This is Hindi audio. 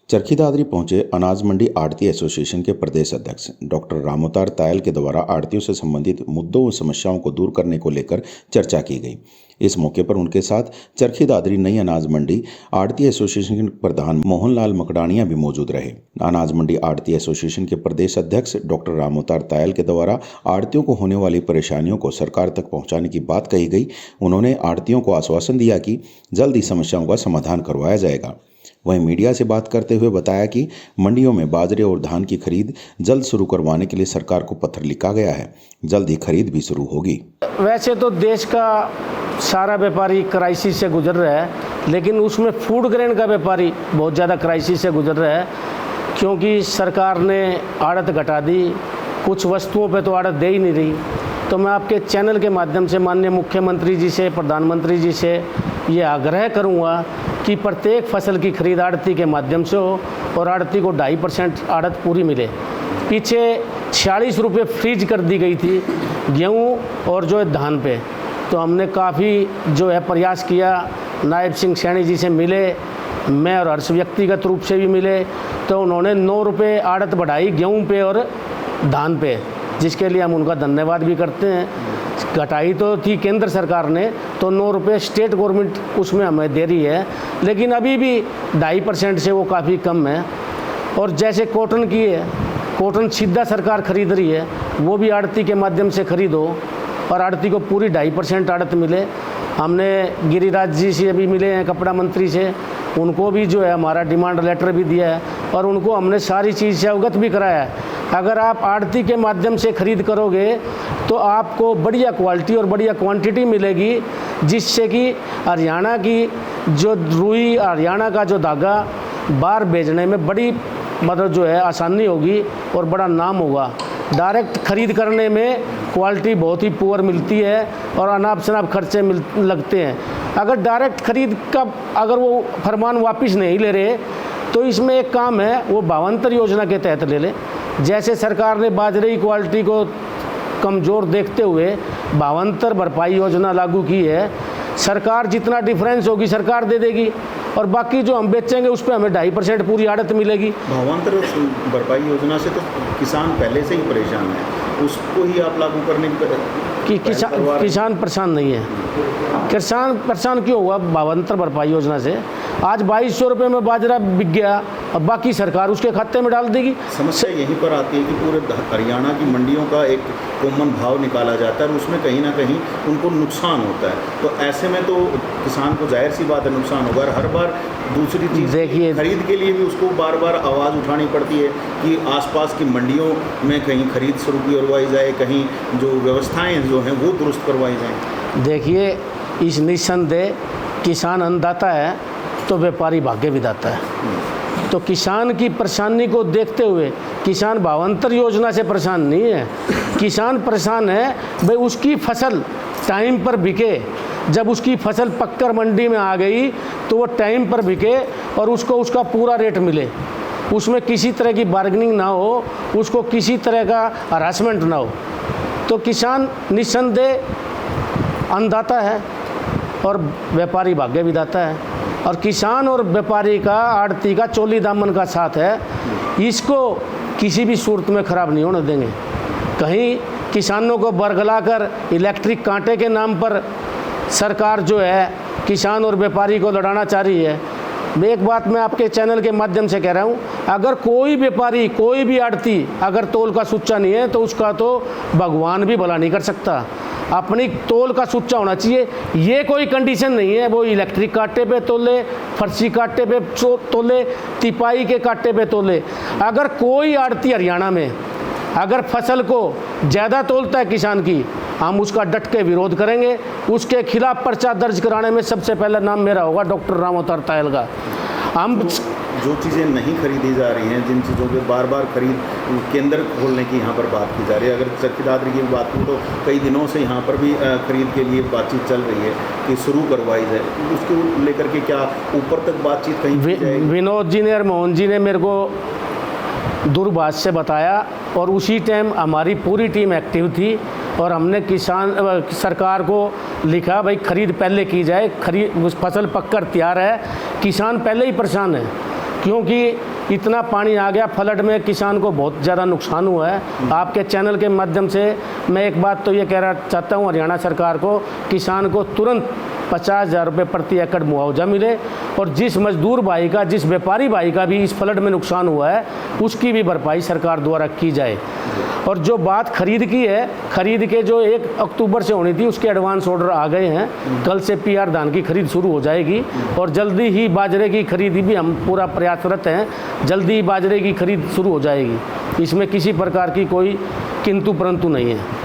चरखी दादरी पहुंचे अनाज मंडी आढ़ती एसोसिएशन के प्रदेश अध्यक्ष डॉक्टर रामोतार तायल के द्वारा आढ़तियों से संबंधित मुद्दों व समस्याओं को दूर करने को लेकर चर्चा की गई। इस मौके पर उनके साथ चरखी दादरी नई अनाज मंडी आढ़ती एसोसिएशन के प्रधान मोहनलाल मकडानिया भी मौजूद रहे। अनाज मंडी आढ़ती एसोसिएशन के प्रदेश अध्यक्ष डॉक्टर रामोतार तायल के द्वारा आढ़तियों को होने वाली परेशानियों को सरकार तक पहुंचाने की बात कही गई। उन्होंने आढ़तियों को आश्वासन दिया कि जल्द ही समस्याओं का समाधान करवाया जाएगा। वहीं मीडिया से बात करते हुए बताया कि मंडियों में बाजरे और धान की खरीद जल्द शुरू करवाने के लिए सरकार को पत्र लिखा गया है। जल्द ही खरीद भी शुरू होगी। वैसे तो देश का सारा व्यापारी क्राइसिस से गुजर रहा है, लेकिन उसमें फूड ग्रेन का व्यापारी बहुत ज़्यादा क्राइसिस से गुजर रहा है, क्योंकि सरकार ने आड़त घटा दी। कुछ वस्तुओं पे तो आड़त दे ही नहीं रही। तो मैं आपके चैनल के माध्यम से माननीय मुख्यमंत्री जी से, प्रधानमंत्री जी से ये आग्रह करूँगा कि प्रत्येक फसल की खरीद आड़ती के माध्यम से हो और आड़ती को 2.5% आड़त पूरी मिले। पीछे 46 रुपये फ्रीज कर दी गई थी गेहूँ और जो है धान पे, तो हमने काफ़ी जो है प्रयास किया। नायब सिंह सैनी जी से मिले, मैं और हर्ष व्यक्तिगत रूप से भी मिले, तो उन्होंने 9 रुपये आड़त बढ़ाई गेहूँ पे और धान पे, जिसके लिए हम उनका धन्यवाद भी करते हैं। घटाई तो थी केंद्र सरकार ने, तो 9 रुपये स्टेट गवर्नमेंट उसमें हमें दे रही है, लेकिन अभी भी 2.5% से वो काफ़ी कम है। और जैसे कॉटन की है, कॉटन सीधा सरकार खरीद रही है, वो भी आड़ती के माध्यम से खरीदो और आड़ती को पूरी 2.5% आड़त मिले। हमने गिरिराज जी से भी मिले हैं, कपड़ा मंत्री से, उनको भी जो है हमारा डिमांड लेटर भी दिया है और उनको हमने सारी चीज़ से अवगत भी कराया है। अगर आप आड़ती के माध्यम से खरीद करोगे तो आपको बढ़िया क्वालिटी और बढ़िया क्वांटिटी मिलेगी, जिससे कि हरियाणा की जो रुई, हरियाणा का जो धागा बाहर भेजने में बड़ी मतलब जो है आसानी होगी और बड़ा नाम होगा। डायरेक्ट खरीद करने में क्वालिटी बहुत ही पुअर मिलती है और अनाप शनाप खर्चे लगते हैं। अगर डायरेक्ट खरीद का अगर वो फरमान वापस नहीं ले रहे, तो इसमें एक काम है, वो भावांतर योजना के तहत ले ले। जैसे सरकार ने बाजरे की क्वालिटी को कमज़ोर देखते हुए भावांतर भरपाई योजना लागू की है। सरकार जितना डिफरेंस होगी सरकार दे देगी और बाकी जो हम बेचेंगे उस पर हमें 2.5% पूरी आड़त मिलेगी। भावांतर भरपाई योजना से तो किसान पहले से ही परेशान है, उसको ही आप लागू करने की किसान परेशान नहीं है। किसान परेशान क्यों हुआ भावांतर भरपाई योजना से? आज 2200 रुपये में बाजरा बिक गया, अब बाकी सरकार उसके खाते में डाल देगी। समस्या यहीं पर आती है कि पूरे हरियाणा की मंडियों का एक कॉमन भाव निकाला जाता है और उसमें कहीं ना कहीं उनको नुकसान होता है। तो ऐसे में तो किसान को जाहिर सी बात है नुकसान होगा। हर बार दूसरी चीज़ देखिए, खरीद के लिए भी उसको बार बार आवाज़ उठानी पड़ती है कि आसपास की मंडियों में कहीं खरीद शुरू करवाई जाए, कहीं जो व्यवस्थाएँ जो हैं वो दुरुस्त करवाई जाएँ। देखिए, इस निस्संदेह किसान अन्नदाता है तो व्यापारी भाग्य विधाता है। तो किसान की परेशानी को देखते हुए किसान भावांतर योजना से परेशान नहीं है। किसान परेशान है भाई उसकी फसल टाइम पर बिके। जब उसकी फसल पककर मंडी में आ गई तो वो टाइम पर बिके और उसको उसका पूरा रेट मिले, उसमें किसी तरह की बार्गेनिंग ना हो, उसको किसी तरह का हरासमेंट ना हो। तो किसान निस्संदेह अन्नदाता है और व्यापारी भाग्य विधाता है। और किसान और व्यापारी का, आड़ती का चोली दामन का साथ है, इसको किसी भी सूरत में ख़राब नहीं होने देंगे। कहीं किसानों को बरगलाकर इलेक्ट्रिक कांटे के नाम पर सरकार जो है किसान और व्यापारी को लड़ाना चाह रही है। एक बात मैं आपके चैनल के माध्यम से कह रहा हूँ, अगर कोई व्यापारी, कोई भी आड़ती अगर तोल का सुच्चा नहीं है तो उसका तो भगवान भी भला नहीं कर सकता। अपनी तोल का सुच्चा होना चाहिए। ये कोई कंडीशन नहीं है वो इलेक्ट्रिक कांटे पे तोले, फर्शी कांटे पे तोले, तिपाई के कांटे पे तोले। अगर कोई आड़ती हरियाणा में अगर फसल को ज़्यादा तोलता है किसान की, हम उसका डट के विरोध करेंगे। उसके खिलाफ पर्चा दर्ज कराने में सबसे पहला नाम मेरा होगा, डॉक्टर रामोतार तायल का। हम जो चीज़ें नहीं खरीदी जा रही हैं, जिन चीज़ों के बार बार खरीद केंद्र खोलने की यहाँ पर बात की जा रही है। अगर चरखी दादरी की बात करूँ तो कई दिनों से यहाँ पर भी खरीद के लिए बातचीत चल रही है कि शुरू करवाई जाए। उसको लेकर के क्या ऊपर तक बातचीत कहीं विनोद जी ने और मोहन जी ने मेरे को दूरभाष से बताया और उसी टाइम हमारी पूरी टीम एक्टिव थी और हमने सरकार को लिखा भाई खरीद पहले की जाए। खरीद फसल पककर तैयार है, किसान पहले ही परेशान है, क्योंकि इतना पानी आ गया, फ्लड में किसान को बहुत ज़्यादा नुकसान हुआ है। आपके चैनल के माध्यम से मैं एक बात तो ये कहना चाहता हूँ हरियाणा सरकार को, किसान को तुरंत 50,000 रुपये प्रति एकड़ मुआवजा मिले और जिस मजदूर भाई का, जिस व्यापारी भाई का भी इस फ्लड में नुकसान हुआ है उसकी भी भरपाई सरकार द्वारा की जाए। और जो बात खरीद की है, खरीद के जो 1 अक्टूबर से होनी थी उसके एडवांस ऑर्डर आ गए हैं। कल से पीआर धान की खरीद शुरू हो जाएगी और जल्दी ही बाजरे की खरीदी भी हम पूरा प्रयासरत हैं, जल्दी ही बाजरे की खरीद शुरू हो जाएगी। इसमें किसी प्रकार की कोई किंतु परंतु नहीं है।